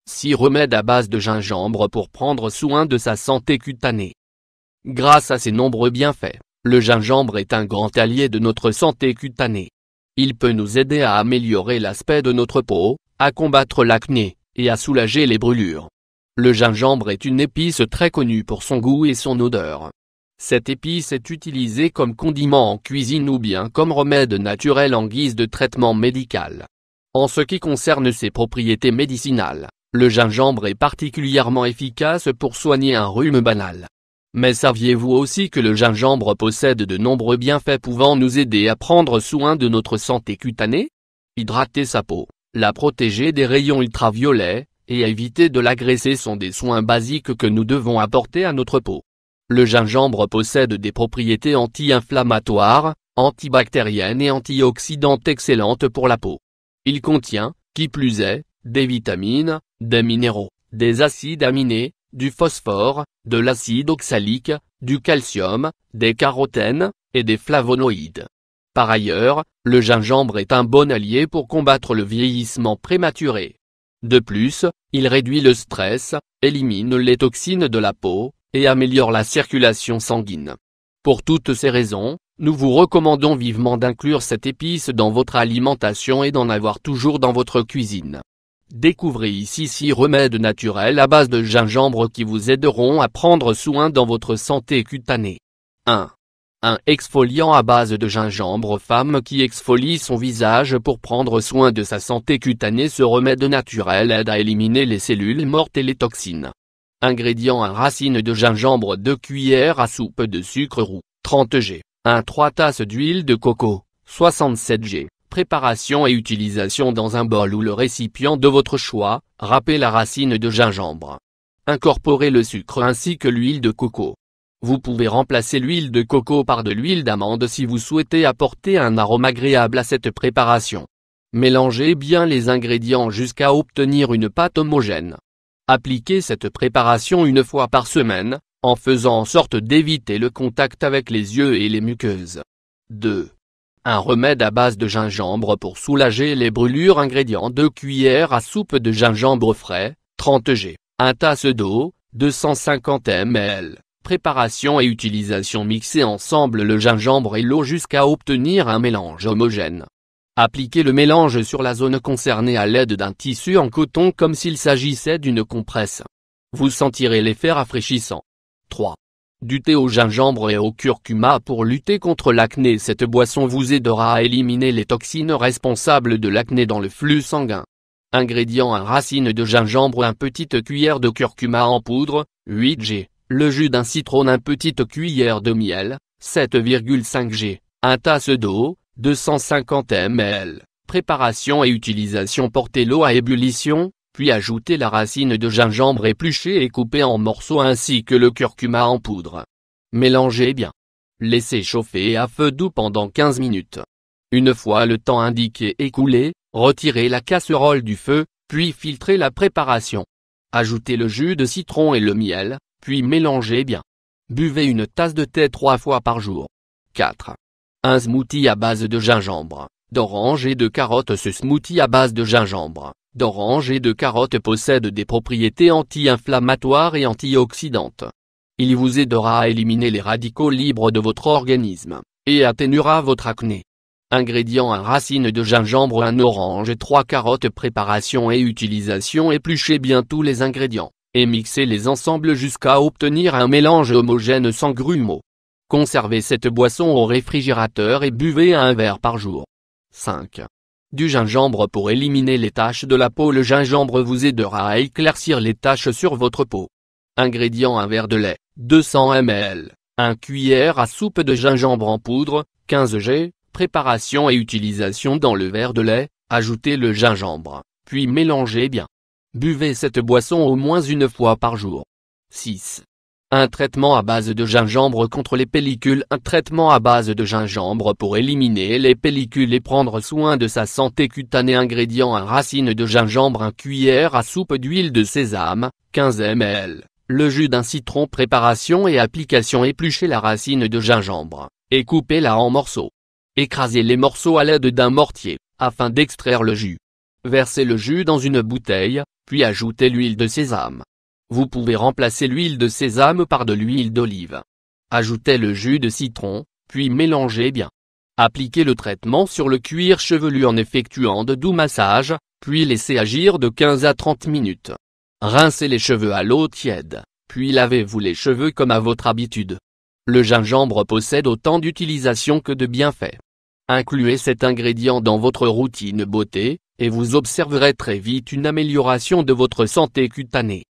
6 remèdes à base de gingembre pour prendre soin de sa santé cutanée. Grâce à ses nombreux bienfaits, le gingembre est un grand allié de notre santé cutanée. Il peut nous aider à améliorer l'aspect de notre peau, à combattre l'acné, et à soulager les brûlures. Le gingembre est une épice très connue pour son goût et son odeur. Cette épice est utilisée comme condiment en cuisine ou bien comme remède naturel en guise de traitement médical. En ce qui concerne ses propriétés médicinales, le gingembre est particulièrement efficace pour soigner un rhume banal. Mais saviez-vous aussi que le gingembre possède de nombreux bienfaits pouvant nous aider à prendre soin de notre santé cutanée? Hydrater sa peau, la protéger des rayons ultraviolets, et éviter de l'agresser sont des soins basiques que nous devons apporter à notre peau. Le gingembre possède des propriétés anti-inflammatoires, antibactériennes et antioxydantes excellentes pour la peau. Il contient, qui plus est, des vitamines, des minéraux, des acides aminés, du phosphore, de l'acide oxalique, du calcium, des carotènes, et des flavonoïdes. Par ailleurs, le gingembre est un bon allié pour combattre le vieillissement prématuré. De plus, il réduit le stress, élimine les toxines de la peau, et améliore la circulation sanguine. Pour toutes ces raisons, nous vous recommandons vivement d'inclure cette épice dans votre alimentation et d'en avoir toujours dans votre cuisine. Découvrez ici 6 remèdes naturels à base de gingembre qui vous aideront à prendre soin dans votre santé cutanée. 1. Un exfoliant à base de gingembre. Femme qui exfolie son visage pour prendre soin de sa santé cutanée. Ce remède naturel aide à éliminer les cellules mortes et les toxines. Ingrédients: 1 racine de gingembre, 2 cuillères à soupe de sucre roux, 30 g, 3 tasses d'huile de coco, 67 g. Préparation et utilisation: dans un bol ou le récipient de votre choix, râpez la racine de gingembre. Incorporez le sucre ainsi que l'huile de coco. Vous pouvez remplacer l'huile de coco par de l'huile d'amande si vous souhaitez apporter un arôme agréable à cette préparation. Mélangez bien les ingrédients jusqu'à obtenir une pâte homogène. Appliquez cette préparation 1 fois par semaine, en faisant en sorte d'éviter le contact avec les yeux et les muqueuses. 2. Un remède à base de gingembre pour soulager les brûlures. Ingrédients: 2 cuillères à soupe de gingembre frais, 30 g, 1 tasse d'eau, 250 ml. Préparation et utilisation: mixez ensemble le gingembre et l'eau jusqu'à obtenir un mélange homogène. Appliquez le mélange sur la zone concernée à l'aide d'un tissu en coton comme s'il s'agissait d'une compresse. Vous sentirez l'effet rafraîchissant. 3. Du thé au gingembre et au curcuma pour lutter contre l'acné. Cette boisson vous aidera à éliminer les toxines responsables de l'acné dans le flux sanguin. Ingrédients: 1 racine de gingembre, 1 petite cuillère de curcuma en poudre, 8 g, le jus d'un citron, 1 petite cuillère de miel, 7,5 g, 1 tasse d'eau, 250 ml. Préparation et utilisation: portez l'eau à ébullition, puis ajoutez la racine de gingembre épluchée et coupée en morceaux ainsi que le curcuma en poudre. Mélangez bien. Laissez chauffer à feu doux pendant 15 minutes. Une fois le temps indiqué écoulé, retirez la casserole du feu, puis filtrez la préparation. Ajoutez le jus de citron et le miel, puis mélangez bien. Buvez 1 tasse de thé 3 fois par jour. 4. Un smoothie à base de gingembre, d'orange et de carottes. Ce smoothie à base de gingembre, d'orange et de carottes possède des propriétés anti-inflammatoires et antioxydantes. Il vous aidera à éliminer les radicaux libres de votre organisme, et atténuera votre acné. Ingrédients: 1 racine de gingembre, 1 orange et 3 carottes. Préparation et utilisation: épluchez bien tous les ingrédients, et mixez-les ensemble jusqu'à obtenir un mélange homogène sans grumeaux. Conservez cette boisson au réfrigérateur et buvez 1 verre par jour. 5. Du gingembre pour éliminer les taches de la peau. Le gingembre vous aidera à éclaircir les taches sur votre peau. Ingrédients: 1 verre de lait, 200 ml, 1 cuillère à soupe de gingembre en poudre, 15 g. Préparation et utilisation: dans le verre de lait, ajoutez le gingembre, puis mélangez bien. Buvez cette boisson au moins 1 fois par jour. 6. Un traitement à base de gingembre contre les pellicules. Un traitement à base de gingembre pour éliminer les pellicules et prendre soin de sa santé cutanée. Ingrédients: 1 racine de gingembre, 1 cuillère à soupe d'huile de sésame, 15 ml, le jus d'un citron. Préparation et application: épluchez la racine de gingembre, et coupez-la en morceaux. Écrasez les morceaux à l'aide d'un mortier, afin d'extraire le jus. Versez le jus dans une bouteille, puis ajoutez l'huile de sésame. Vous pouvez remplacer l'huile de sésame par de l'huile d'olive. Ajoutez le jus de citron, puis mélangez bien. Appliquez le traitement sur le cuir chevelu en effectuant de doux massages, puis laissez agir de 15 à 30 minutes. Rincez les cheveux à l'eau tiède, puis lavez-vous les cheveux comme à votre habitude. Le gingembre possède autant d'utilisations que de bienfaits. Incluez cet ingrédient dans votre routine beauté, et vous observerez très vite une amélioration de votre santé cutanée.